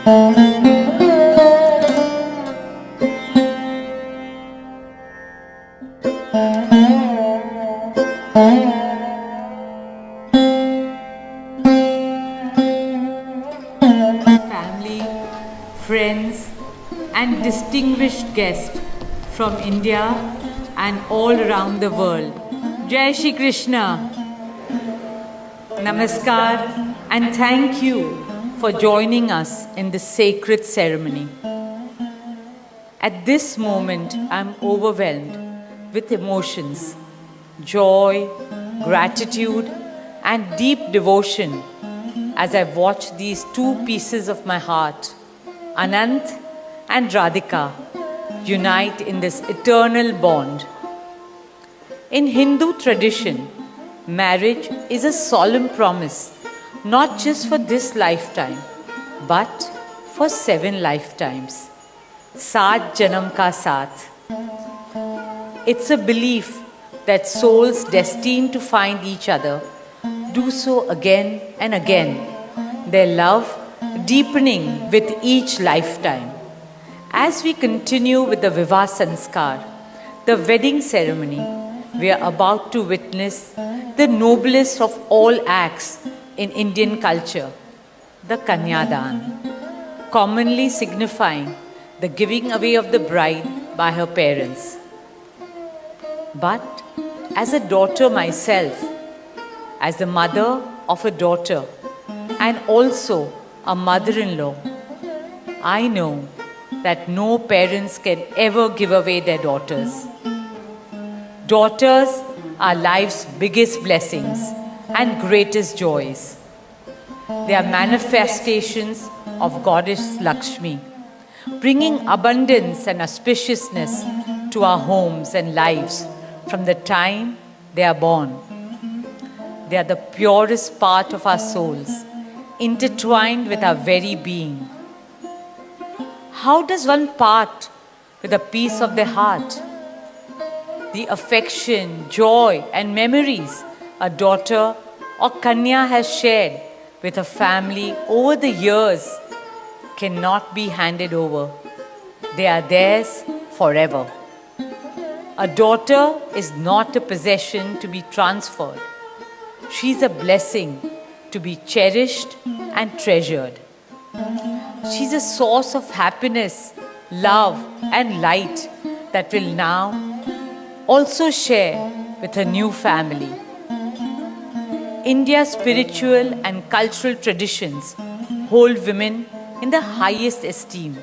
Family, friends, and distinguished guests from India and all around the world. Jai Shri Krishna. Namaskar and thank you for joining us in this sacred ceremony. At this moment, I am overwhelmed with emotions, joy, gratitude, and deep devotion as I watch these two pieces of my heart, Anant and Radhika, unite in this eternal bond. In Hindu tradition, marriage is a solemn promise, not just for this lifetime, but for 7 lifetimes. Saat Janam Ka Saath. It's a belief that souls destined to find each other do so again and again, their love deepening with each lifetime. As we continue with the Vivah Sanskar, the wedding ceremony, we are about to witness the noblest of all acts in Indian culture, the Kanyadan, commonly signifying the giving away of the bride by her parents. But as a daughter myself, as the mother of a daughter and also a mother-in-law, I know that no parents can ever give away their daughters. Daughters are life's biggest blessings and greatest joys. They are manifestations of Goddess Lakshmi, bringing abundance and auspiciousness to our homes and lives from the time they are born. They are the purest part of our souls, intertwined with our very being. How does one part with a piece of the heart? The affection, joy, and memories a daughter or Kanya has shared with her family over the years cannot be handed over. They are theirs forever. A daughter is not a possession to be transferred. She is a blessing to be cherished and treasured. She is a source of happiness, love, and light that will now also share with her new family. India's spiritual and cultural traditions hold women in the highest esteem.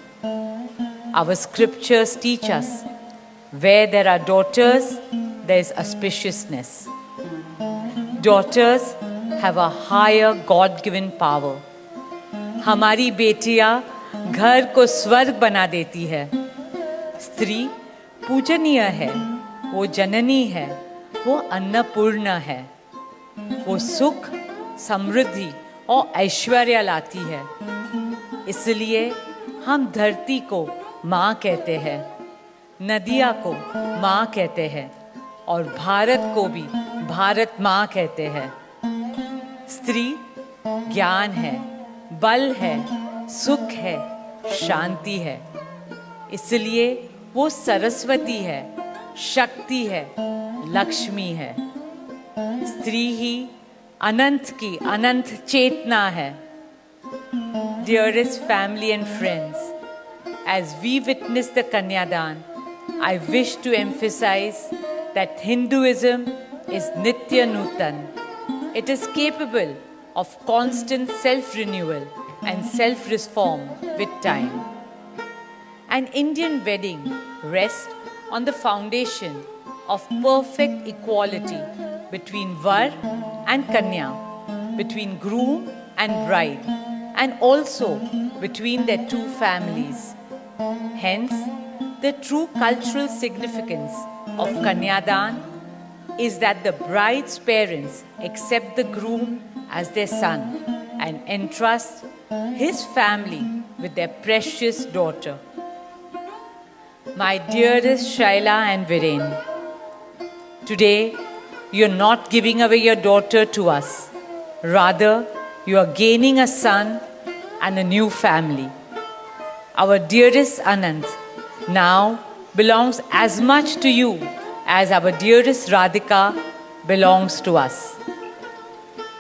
Our scriptures teach us, where there are daughters, there is auspiciousness. Daughters have a higher God-given power. हमारी बेटियां घर को स्वर्ग बना देती है. स्त्री पूजनीय है, वो जननी है, वो अन्नपूर्णा है. वो सुख, समृद्धि और ऐश्वर्य लाती है. इसलिए हम धरती को माँ कहते हैं, नदिया को माँ कहते हैं और भारत को भी भारत माँ कहते हैं. स्त्री ज्ञान है, बल है, सुख है, शांति है. इसलिए वो सरस्वती है, शक्ति है, लक्ष्मी है. स्त्री ही अनंत की अनंत चेतना है. Dearest family and friends, as we witness the Kanyadan, I wish to emphasize that Hinduism is Nitya Nutan. It is capable of constant self-renewal and self-reform with time. An Indian wedding rests on the foundation of perfect equality between Var and Kanya, between groom and bride, and also between their two families. Hence, the true cultural significance of Kanyadan is that the bride's parents accept the groom as their son and entrust his family with their precious daughter. My dearest Shaila and Viren, today you are not giving away your daughter to us. Rather, you are gaining a son and a new family. our dearest Anant, now belongs as much to you as our dearest Radhika belongs to us.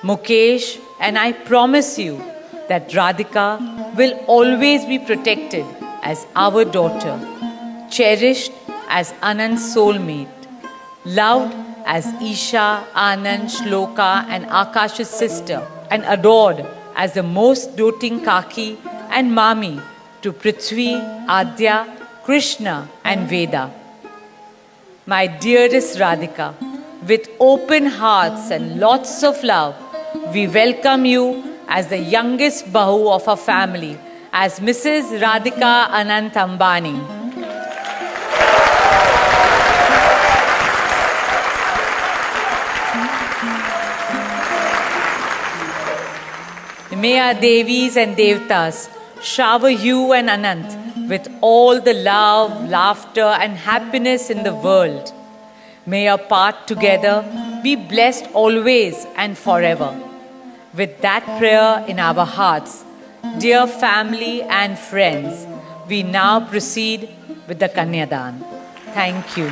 Mukesh and I promise you that Radhika will always be protected as our daughter, cherished as Anand's soulmate, loved as Isha, Anand, Shloka and Akash's sister, and adored as the most doting Kaki and Mami to Prithvi, Adya, Krishna and Veda. My dearest Radhika, with open hearts and lots of love, we welcome you as the youngest Bahu of our family, as Mrs. Radhika Anant Ambani. May our Devis and Devtas shower you and Anant with all the love, laughter and happiness in the world. May your path together be blessed always and forever. With that prayer in our hearts, dear family and friends, we now proceed with the Kanyadan. Thank you.